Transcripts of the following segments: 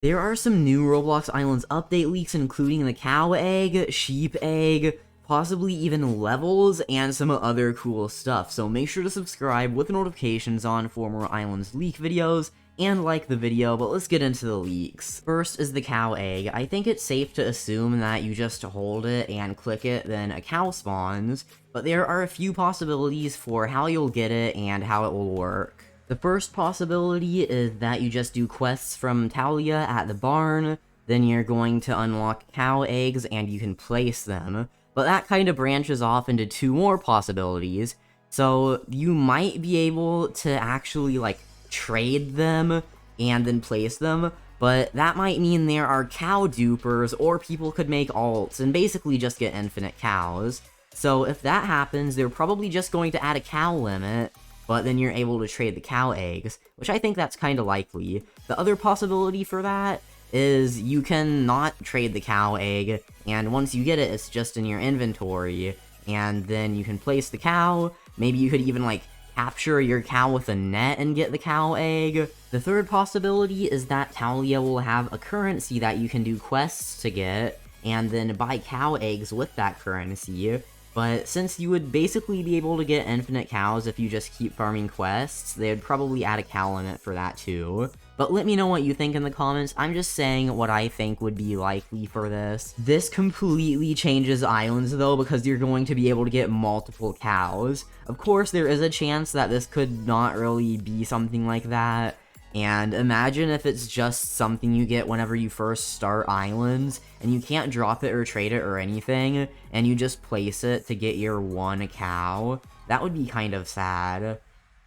There are some new Roblox Islands update leaks, including the cow egg, sheep egg, possibly even levels, and some other cool stuff. So make sure to subscribe with notifications on for more Islands leak videos, and like the video, but let's get into the leaks. First is the cow egg. I think it's safe to assume that you just hold it and click it, then a cow spawns, but there are a few possibilities for how you'll get it and how it will work. The first possibility is that you just do quests from Talia at the barn, then you're going to unlock cow eggs and you can place them, but that kind of branches off into two more possibilities. So you might be able to actually, like, trade them and then place them, but that might mean there are cow dupers, or people could make alts and basically just get infinite cows. So if that happens, they're probably just going to add a cow limit, but then you're able to trade the cow eggs, which I think that's kind of likely. The other possibility for that is you can not trade the cow egg, and once you get it, it's just in your inventory, and then you can place the cow. Maybe you could even, like, capture your cow with a net and get the cow egg. The third possibility is that Talia will have a currency that you can do quests to get, and then buy cow eggs with that currency. But since you would basically be able to get infinite cows if you just keep farming quests, they would probably add a cow limit for that too. But let me know what you think in the comments. I'm just saying what I think would be likely for this. This completely changes Islands though, because you're going to be able to get multiple cows. Of course, there is a chance that this could not really be something like that. And imagine if it's just something you get whenever you first start Islands, and you can't drop it or trade it or anything, and you just place it to get your one cow. That would be kind of sad.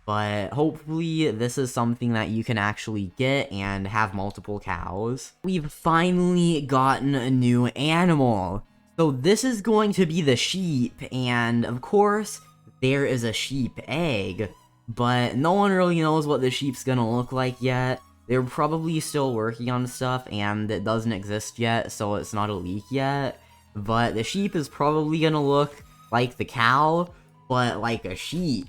But hopefully this is something that you can actually get and have multiple cows. We've finally gotten a new animal. So this is going to be the sheep, and of course, there is a sheep egg. But no one really knows what the sheep's gonna look like yet. They're probably still working on stuff, and it doesn't exist yet, so it's not a leak yet. But the sheep is probably gonna look like the cow, but like a sheep.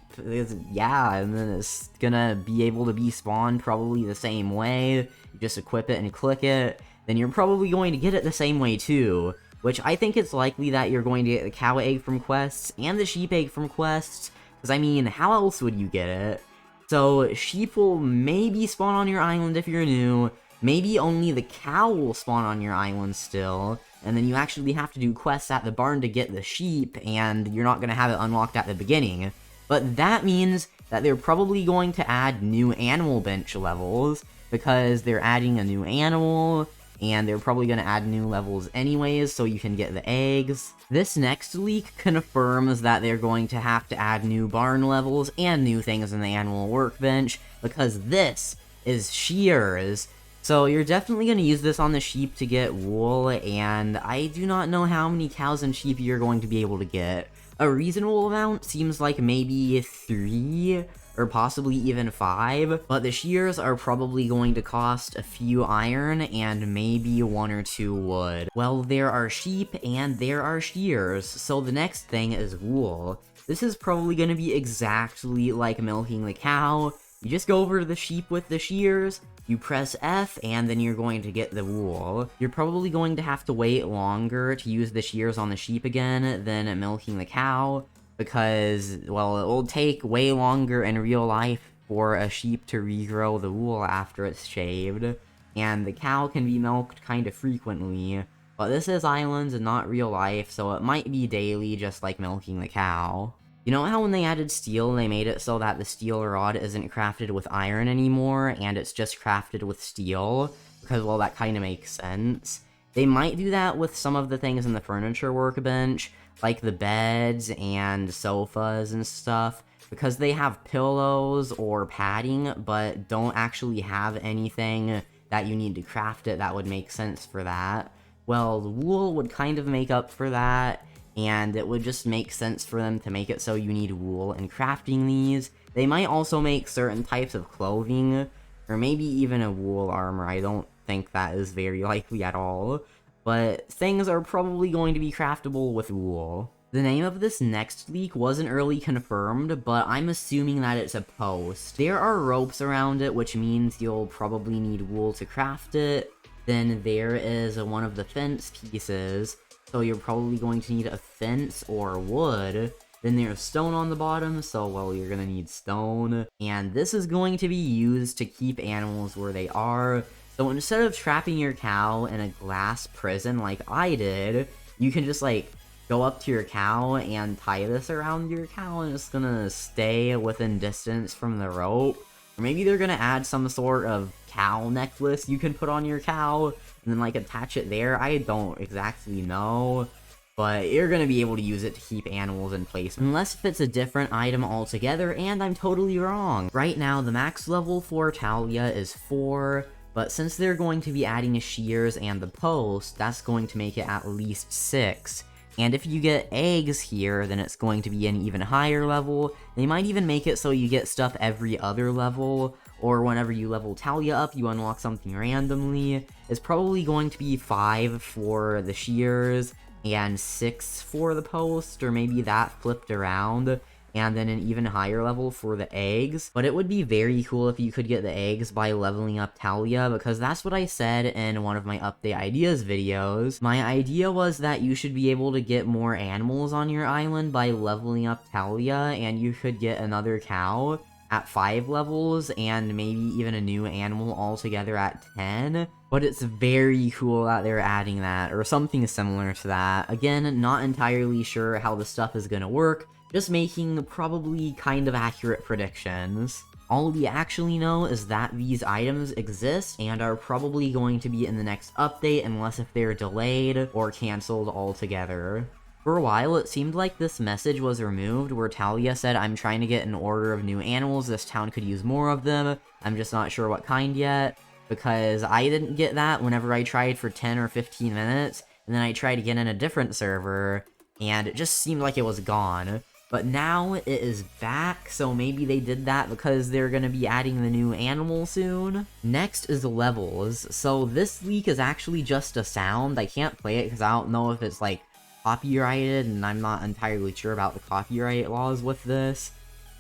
Yeah, and then it's gonna be able to be spawned probably the same way. You just equip it and click it, then you're probably going to get it the same way too. Which I think it's likely that you're going to get the cow egg from quests, and the sheep egg from quests. Because, I mean, how else would you get it? So, sheep will maybe spawn on your island if you're new, maybe only the cow will spawn on your island still, and then you actually have to do quests at the barn to get the sheep, and you're not going to have it unlocked at the beginning. But that means that they're probably going to add new animal bench levels, because they're adding a new animal, and they're probably going to add new levels anyways, so you can get the eggs. This next leak confirms that they're going to have to add new barn levels and new things in the animal workbench, because this is shears. So you're definitely going to use this on the sheep to get wool, and I do not know how many cows and sheep you're going to be able to get. A reasonable amount seems like maybe 3, or possibly even 5, but the shears are probably going to cost a few iron and maybe 1 or 2 wood. Well, there are sheep and there are shears, so the next thing is wool. This is probably going to be exactly like milking the cow. You just go over to the sheep with the shears, you press F, and then you're going to get the wool. You're probably going to have to wait longer to use the shears on the sheep again than milking the cow, because, well, it will take way longer in real life for a sheep to regrow the wool after it's shaved, and the cow can be milked kind of frequently, but this is Islands and not real life, so it might be daily just like milking the cow. You know how when they added steel, they made it so that the steel rod isn't crafted with iron anymore, and it's just crafted with steel? Because, well, that kind of makes sense. They might do that with some of the things in the furniture workbench, like the beds and sofas and stuff, because they have pillows or padding, but don't actually have anything that you need to craft it that would make sense for that. Well, the wool would kind of make up for that, and it would just make sense for them to make it so you need wool in crafting these. They might also make certain types of clothing, or maybe even a wool armor. I don't think that is very likely at all, but things are probably going to be craftable with wool. The name of this next leak wasn't early confirmed, but I'm assuming that it's a post. There are ropes around it, which means you'll probably need wool to craft it, Then there is one of the fence pieces, so you're probably going to need a fence or wood. Then there's stone on the bottom, so, well, you're gonna need stone. And this is going to be used to keep animals where they are. So instead of trapping your cow in a glass prison like I did, you can just, like, go up to your cow and tie this around your cow, and it's gonna stay within distance from the rope. Or maybe they're gonna add some sort of cow necklace you can put on your cow, and then, like, attach it there. I don't exactly know, but you're gonna be able to use it to keep animals in place, unless if it's a different item altogether, and I'm totally wrong. Right now, the max level for Talia is 4, but since they're going to be adding the shears and the post, that's going to make it at least 6. And if you get eggs here, then it's going to be an even higher level. They might even make it so you get stuff every other level, or whenever you level Talia up, you unlock something randomly. It's probably going to be 5 for the shears, and 6 for the post, or maybe that flipped around, and then an even higher level for the eggs. But it would be very cool if you could get the eggs by leveling up Talia, because that's what I said in one of my update ideas videos. My idea was that you should be able to get more animals on your island by leveling up Talia, and you could get another cow at 5 levels, and maybe even a new animal altogether at 10. But it's very cool that they're adding that, or something similar to that. Again, not entirely sure how the stuff is gonna work, just making probably kind of accurate predictions. All we actually know is that these items exist and are probably going to be in the next update, unless if they're delayed or cancelled altogether. For a while, it seemed like this message was removed where Talia said, "I'm trying to get an order of new animals, this town could use more of them, I'm just not sure what kind yet," because I didn't get that whenever I tried for 10 or 15 minutes, and then I tried again in a different server, and it just seemed like it was gone. But now it is back, so maybe they did that because they're gonna be adding the new animal soon. Next is the levels. So this leak is actually just a sound. I can't play it because I don't know if it's, like, copyrighted, and I'm not entirely sure about the copyright laws with this.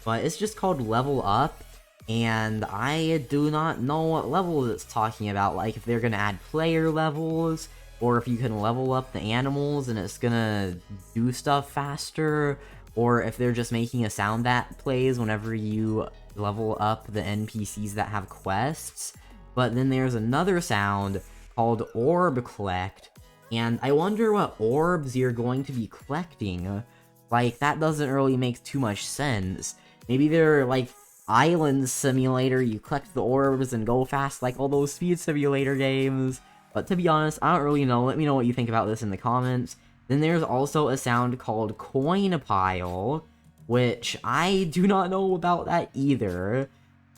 But it's just called Level Up, and I do not know what level it's talking about. Like, if they're gonna add player levels, or if you can level up the animals and it's gonna do stuff faster, or if they're just making a sound that plays whenever you level up the NPCs that have quests. But then there's another sound called Orb Collect, and I wonder what orbs you're going to be collecting. Like, that doesn't really make too much sense. Maybe they're like Island Simulator, you collect the orbs and go fast like all those speed simulator games. But to be honest, I don't really know. Let me know what you think about this in the comments. Then there's also a sound called Coin Pile, which I do not know about that either.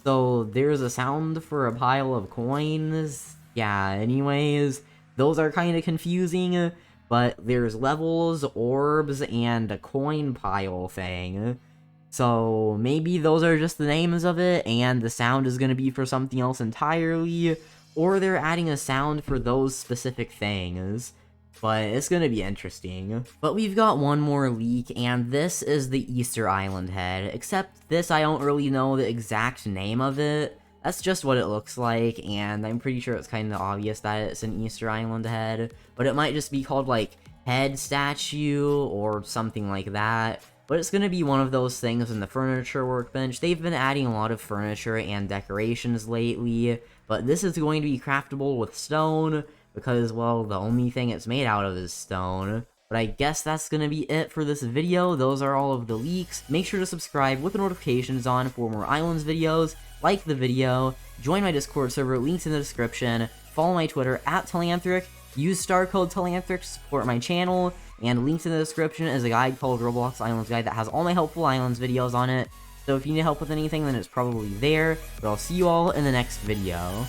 So there's a sound for a pile of coins. Yeah, anyways, those are kind of confusing, but there's levels, orbs, and a coin pile thing. So maybe those are just the names of it, and the sound is going to be for something else entirely, or they're adding a sound for those specific things. But it's gonna be interesting. But we've got one more leak, and this is the Easter Island head. Except this, I don't really know the exact name of it. That's just what it looks like, and I'm pretty sure it's kind of obvious that it's an Easter Island head. But it might just be called, like, head statue, or something like that. But it's gonna be one of those things in the furniture workbench. They've been adding a lot of furniture and decorations lately, but this is going to be craftable with stone, because, well, the only thing it's made out of is stone. But I guess that's gonna be it for this video. Those are all of the leaks. Make sure to subscribe with the notifications on for more Islands videos, like the video, join my Discord server, links in the description, follow my Twitter at Telanthric, use star code Telanthric to support my channel, and links in the description is a guide called Roblox Islands Guide that has all my helpful Islands videos on it. So if you need help with anything, then it's probably there, but I'll see you all in the next video.